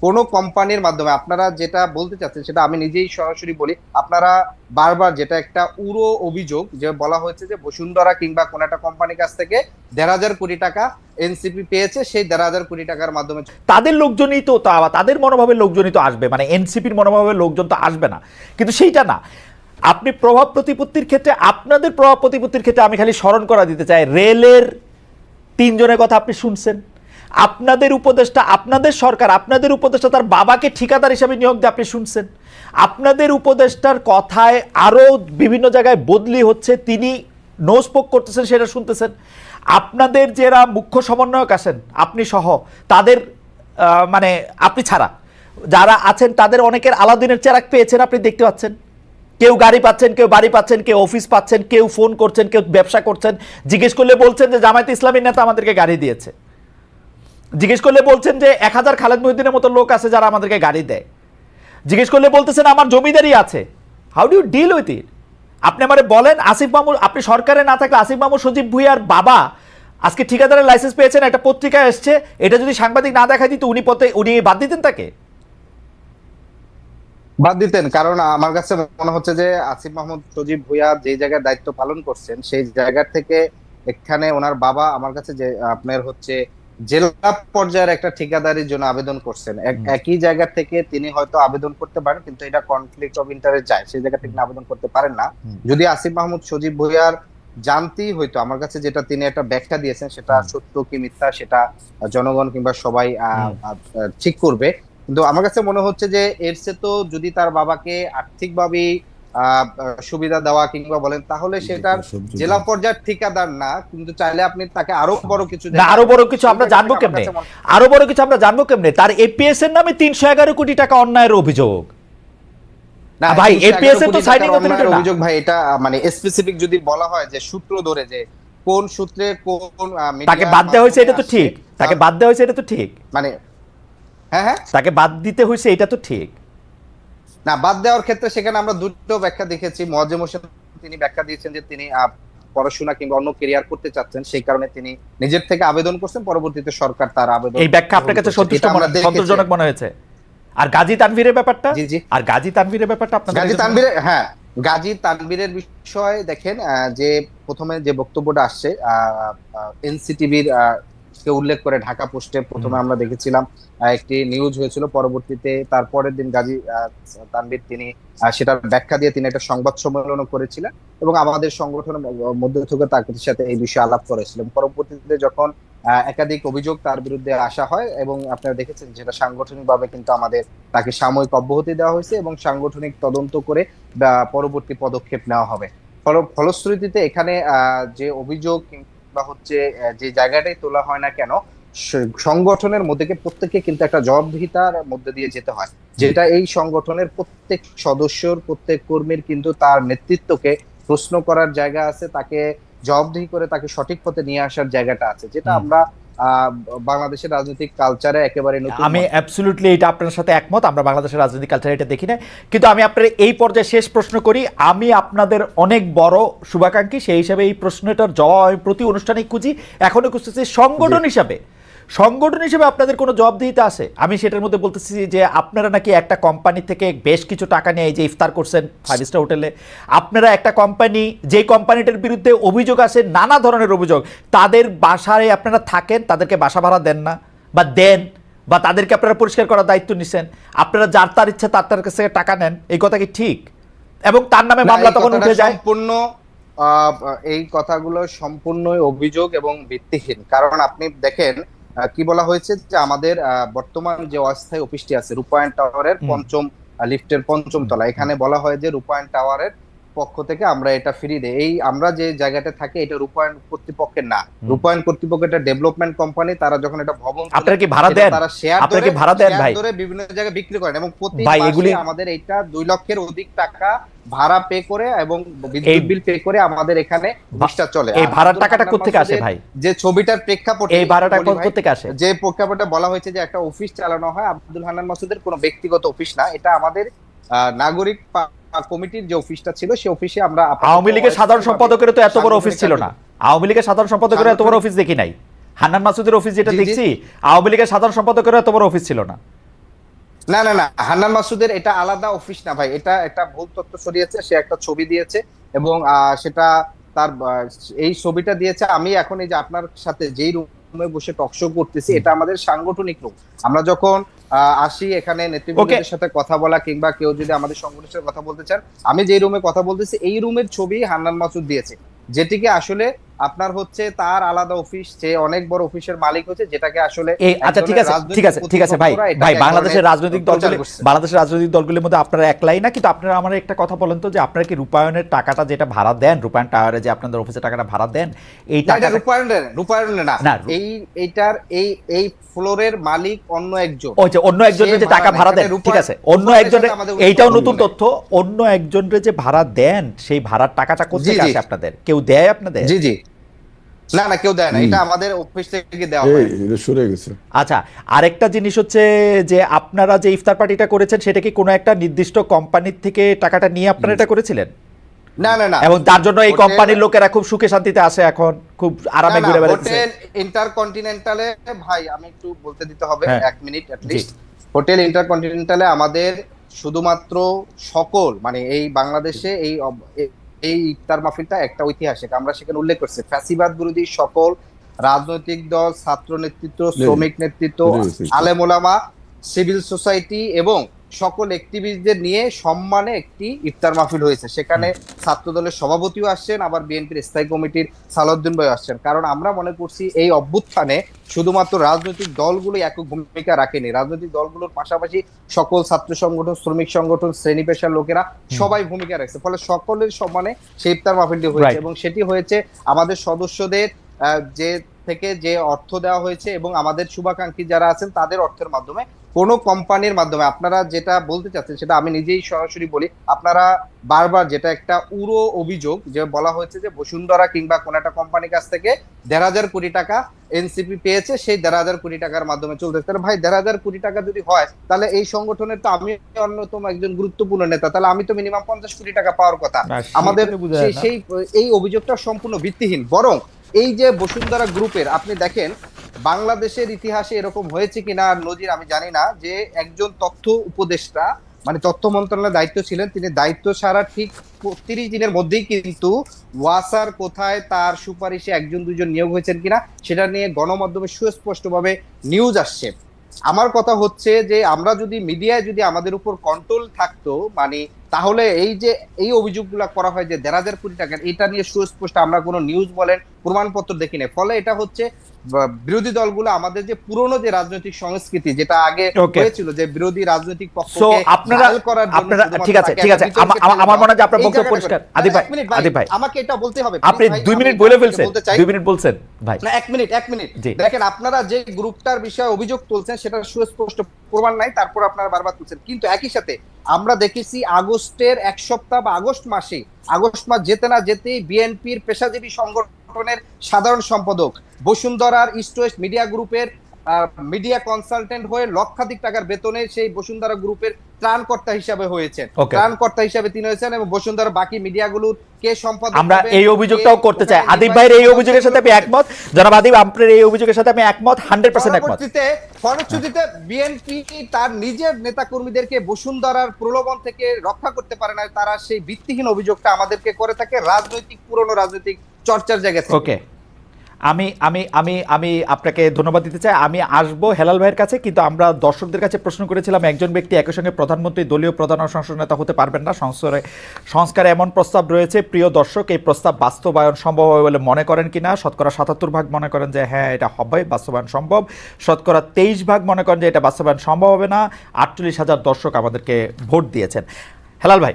কোনো কোম্পানির মাধ্যমে আপনারা যেটা বলতে চাচ্ছেন সেটা আমি নিজেই সরাসরি বলি। আপনারা বারবার যেটা একটা উড়ো অভিযোগ যে বলা হয়েছে যে বসুন্ধরা কিংবা কোন একটা কোম্পানির কাছ থেকে ১,৫০০ কোটি টাকা এনসিপি পেয়েছে, সেই ১,৫০০ কোটি টাকার মাধ্যমে তাদের লোকজনই তো তাদের মনোভাবের লোকজনই তো আসবে, মানে এনসিপির মনোভাবের লোকজন তো আসবে না, কিন্তু সেইটা না। আপনি প্রভাব প্রতিপত্তির ক্ষেত্রে, আপনাদের প্রভাব প্রতিপত্তির ক্ষেত্রে আমি খালি স্মরণ করা দিতে চাই, রেলের ৩ জনের কথা আপনি শুনছেন। আপনাদের উপদেষ্টা, আপনাদের সরকার, আপনাদের উপদেষ্টা তার বাবাকে ঠিকাদার হিসাবে নিয়োগ দিয়ে আপনি শুনছেন। আপনাদের উপদেষ্টার কথায় আরও বিভিন্ন জায়গায় বদলি হচ্ছে, তিনি নো স্পোক করতেছেন, সেটা শুনতেছেন। আপনাদের যারা মুখ্য সমন্বয়ক আছেন, আপনি সহ, তাদের মানে আপনি ছাড়া যারা আছেন তাদের অনেকের আলাদিনের চেরাক পেয়েছেন, আপনি দেখতে পাচ্ছেন। কেউ গাড়ি পাচ্ছেন, কেউ বাড়ি পাচ্ছেন, কেউ অফিস পাচ্ছেন, কেউ ফোন করছেন, কেউ ব্যবসা করছেন। জিজ্ঞেস করলে বলছেন যে জামায়াতে ইসলামীর নেতা আমাদেরকে গাড়ি দিয়েছে। জিজ্ঞেস করলে বলছেন যে ১,০০০ খালেদ মহিউদ্দিনের মতো লোক আছে যারা আমাদেরকে গাড়ি দেয়। জিজ্ঞেস করলে বলতেছেন আমার জমিদারি আছে। How do you deal with it? আপনি আমারে বলেন, আসিফ মামুন, আপনি সরকারে না থাকলে আসিফ মামুন সজীব ভুঁইয়ার বাবা আজকে ঠিকাদারের লাইসেন্স পেয়েছেন, একটা পত্রিকায় এসছে, এটা যদি সাংবাদিক না দেখাই দিত উনি বাদ দিতেন তাকে? বাদ দিতেন। কারণ আমার কাছে মনে হচ্ছে যে আসিফ মাহমুদ সজীব ভুঁইয়া যে জায়গায় দায়িত্ব পালন করছেন সেই জায়গা থেকে এখানে ওনার বাবা আমার কাছে যে আপনার হচ্ছে জেলা পর্যায়ের একটা ঠিকাদারির জন্য আবেদন করছেন, একই জায়গা থেকে তিনি হয়তো আবেদন করতে পারেন, কিন্তু এটা কনফ্লিক্ট অফ ইন্টারেস্ট যায়, সেই জায়গা থেকে আবেদন করতে পারেন না। যদি আসিফ মাহমুদ সজীব ভুঁইয়ার জানতেই হয়তো, আমার কাছে যেটা তিনি একটা ব্যাখ্যা দিয়েছেন সেটা সত্য কি মিথ্যা সেটা জনগণ কিংবা সবাই ঠিক করবে। কিন্তু আমার কাছে মনে হচ্ছে যে এর চেয়ে তো যদি তার বাবাকে আর্থিকভাবে সুবিধা দেওয়া কিংবা বলেন, তাহলে সেটার জেলা পর্যায়ের ঠিকাদার না, কিন্তু চাইলে আপনি তাকে আরো বড় কিছু না, আরো বড় কিছু আমরা জানবো কেমনে? আরো বড় কিছু আমরা জানবো কেমনে? তার এপিএস এর নামে ৩১১ কোটি টাকা অন্যায়ের অভিযোগ। না ভাই, এপিএস এর তো সাইডিং অথরিটির অভিযোগ ভাই, এটা মানে স্পেসিফিক যদি বলা হয় যে সূত্র ধরে যে কোন সূত্রে কোন তাকে বাদ দেওয়া হয়েছে, এটা তো ঠিক। তাকে বাদ দেওয়া হয়েছে, এটা তো ঠিক। মানে হ্যাঁ হ্যাঁ, তাকে বাদ দিতে হয়েছে, এটা তো ঠিক না। বাদ দেওয়ার ক্ষেত্রে সেখানে আমরা দুটো ব্যাখ্যা দেখেছি। মোয়াজ্জেম হোসেন তিনি ব্যাখ্যা দিয়েছেন যে তিনি পড়াশোনা কিংবা অন্য কেরিয়ার করতে চাচ্ছেন, সেই কারণে তিনি নিজের থেকে আবেদন করছেন, পরবর্তীতে সরকার তার আবেদন। এই ব্যাখ্যা আপনার কাছে সন্তোষজনক মনে হয়েছে? আর গাজী তানভীরের ব্যাপারটা? জি জি, আর গাজী তানভীরের ব্যাপারটা আপনার গাজী তানভীরের, হ্যাঁ, গাজী তানভীরের বিষয়ে দেখেন, যে প্রথমে যে বক্তব্যটা আসছে এনসিটিভির কে উল্লেখ করে ঢাকা পোস্টে প্রথমে আমরা দেখেছিলাম একটি নিউজ হয়েছিল, পরবর্তীতে তারপরের দিন গাজী তানভীর তিনি সেটার ব্যাখ্যা দিয়ে তিনি একটা সংবাদ সম্মেলনও করেছিলেন এবং আমাদের সংগঠনের মধ্য থেকে তার সাথে এই বিষয়ে আলাপ করেছিলেন। পরবর্তীতে যখন একাধিক অভিযোগ তার বিরুদ্ধে আসা হয় এবং আপনারা দেখেছেন যেটা সাংগঠনিকভাবে কিন্তু আমাদের তাকে সাময়িক অব্যাহতি দেওয়া হয়েছে এবং সাংগঠনিক তদন্ত করে পরবর্তী পদক্ষেপ নেওয়া হবে। ফলশ্রুতিতে এখানে যে অভিযোগ বা হচ্ছে যে জায়গাটাই তোলা হয় না কেন, সংগঠনের মধ্যে প্রত্যেককে কিন্তু একটা জবাবদিহিতার মধ্যে দিয়ে যেতে হয়, যেটা এই সংগঠনের প্রত্যেক সদস্যর, প্রত্যেক কর্মীর কিন্তু তার নেতৃত্বকে প্রশ্ন করার জায়গা আছে, তাকে জবাবদিহি করে তাকে সঠিক পথে নিয়ে আসার জায়গাটা আছে, যেটা আমরা বাংলাদেশের রাজনৈতিক কালচারে একেবারে নতুন। আমি অ্যাবসলিউটলি এটা আপনার সাথে একমত। আমরা বাংলাদেশের রাজনৈতিক কালচারে এটা দেখি না। কিন্তু আমি আপনার এই পর্যায়ে শেষ প্রশ্ন করি, আমি আপনাদের অনেক বড় শুভাকাঙ্ক্ষী, সেই হিসাবে এই প্রশ্নটার জবাব আমি প্রতি অনুষ্ঠানে খুঁজি, এখনো খুঁজতেছি। সংগঠন হিসেবে আপনাদের কোনো জবাবদিহিতা আছে? আমি সেটার মধ্যে বলতেছি যে আপনারা নাকি একটা কোম্পানি থেকে বেশ কিছু টাকা নিয়ে এই যে ইফতার করছেন 5 স্টার হোটেলে, আপনারা একটা কোম্পানি, যে কোম্পানিটার বিরুদ্ধে অভিযোগ আছে, নানা ধরনের অভিযোগ, তাদের বাসায় আপনারা থাকেন, তাদেরকে বাসা ভাড়া দেন না বা দেন, বা তাদেরকে আপনারা পরিষ্কার করার দায়িত্ব নিছেন, আপনারা যার তার ইচ্ছা তার কাছ থেকে টাকা নেন, এই কথা কি ঠিক? এবং তার নামে মামলা তখন উঠে যায়। সম্পূর্ণ এই কথাগুলো সম্পূর্ণই অভিযোগ এবং ভিত্তিহীন। কারণ আপনি দেখেন কি বলা হয়েছে যে আমাদের বর্তমান যে অস্থায়ী অফিসটি আছে রূপায়ণ টাওয়ারের পঞ্চম লিফটের পঞ্চম তলা, এখানে বলা হয় যে রূপায়ণ টাওয়ারের পক্ষ থেকে আমরা এটা ফ্রি দেই। এই আমরা যে জায়গাটা থাকি এটা রূপায়ণ কর্তৃপক্ষের না, রূপায়ণ কর্তৃপক্ষ এটা ডেভেলপমেন্ট কোম্পানি, তারা যখন এটা ভবন আপনারা কি ভাড়া দেন? তারা শেয়ার ধরে বিভিন্ন জায়গায় বিক্রি করেন এবং প্রতি মাসে আমাদের এইটা 2 লক্ষের অধিক টাকা ভাড়া পে করে এবং বিদ্যুৎ বিল পে করে আমাদের এখানে বসটা চলে। এই ভাড়ার টাকাটা কোথা থেকে আসে ভাই? যে ছবিটার প্রেক্ষাপটে এই ভাড়াটা কোথা থেকে আসে? যে প্রেক্ষাপটে বলা হয়েছে যে একটা অফিস চালানো হয়, আব্দুল হান্নান মাসুদের কোনো ব্যক্তিগত অফিস না, এটা আমাদের নাগরিক কমিটির যে অফিসটা ছিল সেই অফিসে আমরা। আওয়ামী লীগের সাধারণ সম্পাদকের তো এত বড় অফিস ছিল না। আওয়ামী লীগের সাধারণ সম্পাদকের এত বড় অফিস দেখি নাই। হান্নান মাসুদের অফিস যেটা দেখছি, আওয়ামী লীগের সাধারণ সম্পাদকের এত বড় অফিস ছিল না। না না না, হান্নান মাসুদের এটা আলাদা অফিস না ভাই, এটা একটা ভুল তথ্য ছড়িয়েছে। সে একটা ছবি দিয়েছে এবং সেটা তার এই ছবিটা দিয়েছে। আমি এখন এই যে আপনার সাথে যেই রুমে বসে টকশো করতেছি, এটা আমাদের সাংগঠনিক রুম। আমরা যখন আসি এখানে নেতৃবৃন্দের সাথে কথা বলা কিংবা কেউ যদি আমাদের সংগঠনের সাথে কথা বলতে চান, আমি যেই রুমে কথা বলতেছি এই রুমের ছবি হান্নান মাসুদ দিয়েছে, যেটিকে আসলে আপনার হচ্ছে তার আলাদা অফিস, সে অনেক বড় অফিসের মালিক হচ্ছে, যেটাকে আসলে আচ্ছা ঠিক আছে ঠিক আছে ভাই ভাই, বাংলাদেশের রাজনৈতিক দলগুলির মধ্যে আপনারা একলাই না, কিন্তু আপনারা আমার একটা কথা বলেন তো, যে আপনারা কি রূপায়ণের টাকাটা যেটা ভাড়া দেন, রূপায়ণ টাওয়ারে যে আপনাদের অফিসে টাকাটা ভাড়া দেন, এই টাকা রূপায়ণের না, এইটার এই ফ্লোরের মালিক অন্য একজন, অন্য একজনের যে টাকা ভাড়া দেন, ঠিক আছে, অন্য একজনের, এইটাও নতুন তথ্য, অন্য একজনের যে ভাড়া দেন সেই ভাড়ার টাকাটা কোথায় আসে আপনাদের? কেউ দেয় আপনাদের? জি জি, না না কেউ দেয় না, এটা আমাদের অফিস থেকে দেওয়া হয়। এটা সরে গেছে। আচ্ছা, আরেকটা জিনিস হচ্ছে যে আপনারা যে ইফতার পার্টিটা করেছেন সেটা কি কোনো একটা নির্দিষ্ট কোম্পানির থেকে টাকাটা নিয়ে আপনারা এটা করেছিলেন? না না না, এবং তার জন্য এই কোম্পানির লোকেরা খুব সুখে শান্তিতে আসে, এখন খুব আরামে ঘুরে বেড়াচ্ছে। হোটেল ইন্টারকন্টিনেন্টালে, ভাই আমি একটু বলতে দিতে হবে 1 মিনিট অ্যাট লিস্ট। হোটেল ইন্টারকন্টিনেন্টালে আমাদের শুধুমাত্র সকল মানে এই বাংলাদেশে এই ইফতার মাহফিলটা একটা ঐতিহাসিক, আমরা সেখানে উল্লেখ করছি ফ্যাসিবাদ বিরোধী সকল রাজনৈতিক দল, ছাত্র নেতৃত্ব, শ্রমিক নেতৃত্ব, আলেম ওলামা, সিভিল সোসাইটি এবং সকল অ্যাক্টিভিস্টদের নিয়ে সম্মানে একটি ইফতার মাহফিল হয়েছে। সেখানে ছাত্র দলের সভাপতিও আসছেন, আবার বিএনপির স্থায়ী কমিটির সালাউদ্দিন ভাই আসছেন। কারণ আমরা মনে করছি এই অভ্যুত্থানে শুধুমাত্র রাজনৈতিক দলগুলো একক ভূমিকা রাখেনি, রাজনৈতিক দলগুলোর পাশাপাশি সকল ছাত্র সংগঠন, শ্রমিক সংগঠন, শ্রেণী পেশার লোকেরা সবাই ভূমিকা রাখছে। ফলে সকলের সম্মানে সেই ইফতার মাহফিলটি হয়েছে এবং সেটি হয়েছে আমাদের সদস্যদের যে থেকে যে অর্থ দেওয়া হয়েছে এবং আমাদের শুভাকাঙ্ক্ষী যারা আছেন তাদের অর্থের মাধ্যমে, কোন কোম্পানির মাধ্যমে। আপনারা যেটা বলতে চাচ্ছেন সেটা আমি নিজেই সরাসরি বলি, আপনারা বারবার যেটা একটা উড়ো অভিযোগ যে বলা হয়েছে যে বসুন্ধরা কিংবা কোন একটা কোম্পানির কাছ থেকে 1,500 কোটি টাকা এনসিপি পেয়েছে, সেই 1,500 কোটি টাকার মাধ্যমে চলতেছে। তাহলে ভাই 1,500 কোটি টাকা যদি হয়, তাহলে এই সংগঠনের তো আমি অন্যতম একজন গুরুত্বপূর্ণ নেতা, তাহলে আমি তো মিনিমাম 50 কোটি টাকা পাওয়ার কথা। আমাদের সেই এই অভিযোগটা সম্পূর্ণ ভিত্তিহীন। বরং এই যে বসুন্ধরা গ্রুপের, আপনি দেখেন বাংলাদেশের ইতিহাসে এরকম হয়েছে কিনা নজির আমি জানি না, যে একজন তথ্য উপদেষ্টা মানে তথ্য মন্ত্রণালয়ের দায়িত্ব ছিলেন, তিনি দায়িত্ব ছাড়া ঠিক 30 দিনের মধ্যেই কিন্তু ওয়াসার কোথায় তার সুপারিশে 1-2 জন নিয়োগ হয়েছেন কিনা সেটা নিয়ে গণমাধ্যমে সুস্পষ্টভাবে নিউজ আসছে। আমার কথা হচ্ছে যে আমরা যদি মিডিয়ায় যদি আমাদের উপর কন্ট্রোল থাকতো, মানে তাহলে এই যে এই অভিযোগগুলো করা হয় যে 1,500 কোটি টাকা, এটা নিয়ে সুস্পষ্ট আমরা কোনো নিউজ বলেন প্রমাণপত্র দেখি না। ফলে এটা হচ্ছে বিরোধী দলগুলো আমাদের যে পুরনো যে রাজনৈতিক সংস্কৃতি যেটা আগে হয়েছিল, যে বিরোধী রাজনৈতিক পক্ষকে ঘায়াল করার জন্য, ঠিক আছে আমার মনে হয় যে আপনার বক্তব্য পরিষ্কার। আদিব ভাই আমাকে এটা বলতে হবে, আপনি 2 মিনিট বলে ফেলছেন, 2 মিনিট বলছেন ভাই। না 1 মিনিট দেখেন, আপনারা যে গ্রুপটার বিষয়ে অভিযোগ তুলছেন সেটা সুস্পষ্ট প্রমাণ নাই, তারপর আপনারা বারবার তুলছেন। কিন্তু একই সাথে আমরা দেখেছি আগস্টের 1 সপ্তাহ বা আগস্ট মাস যেতে না যেতেই বিএনপির পেশাজীবী সংগঠনের সাধারণ সম্পাদক বসুন্ধরার ইস্ট ওয়েস্ট মিডিয়া গ্রুপের মিডিয়া কনসালটেন্ট হয়ে লক্ষাধিক টাকার বেতনে সেই বসুন্ধরা গ্রুপের ত্রাণকর্তা হিসাবে হয়েছেন, ত্রাণকর্তা হিসাবে তিনি হয়েছেন এবং বসুন্ধরা বাকি মিডিয়াগুলোর কে সম্পাদক। আমরা এই অভিযোগটাও করতে চাই। আদিব ভাইয়ের এই অভিযোগের সাথে আমি একমত, জনাব আদিব আপনার এই অভিযোগের সাথে আমি একমত, 100% একমত। ফলশ্রুতিতে বিএনপি তার নিজের নেতা কর্মীদেরকে বসুন্ধরার প্রলোভন থেকে রক্ষা করতে পারে না, তারা সেই ভিত্তিহীন অভিযোগটা আমাদেরকে করে থাকে রাজনৈতিক পুরনো রাজনৈতিক চর্চার জায়গা থেকে। ওকে, আমি আমি আমি আমি আপনাকে ধন্যবাদ দিতে চাই। আমি আসবো হেলাল ভাইয়ের কাছে, কিন্তু আমরা দর্শকদের কাছে প্রশ্ন করেছিলাম একজন ব্যক্তি একই সঙ্গে প্রধানমন্ত্রী, দলীয় প্রধান ও সংসদ নেতা হতে পারবেন না, সংস্কারে এমন প্রস্তাব রয়েছে। প্রিয় দর্শক, এই প্রস্তাব বাস্তবায়ন সম্ভব হবে বলে মনে করেন কিনা? শতকরা 77% মনে করেন যে হ্যাঁ এটা হবে, বাস্তবায়ন সম্ভব। শতকরা 23% মনে করেন যে এটা বাস্তবায়ন সম্ভব হবে না। 48,000 দর্শক আমাদেরকে ভোট দিয়েছেন। হেলাল ভাই,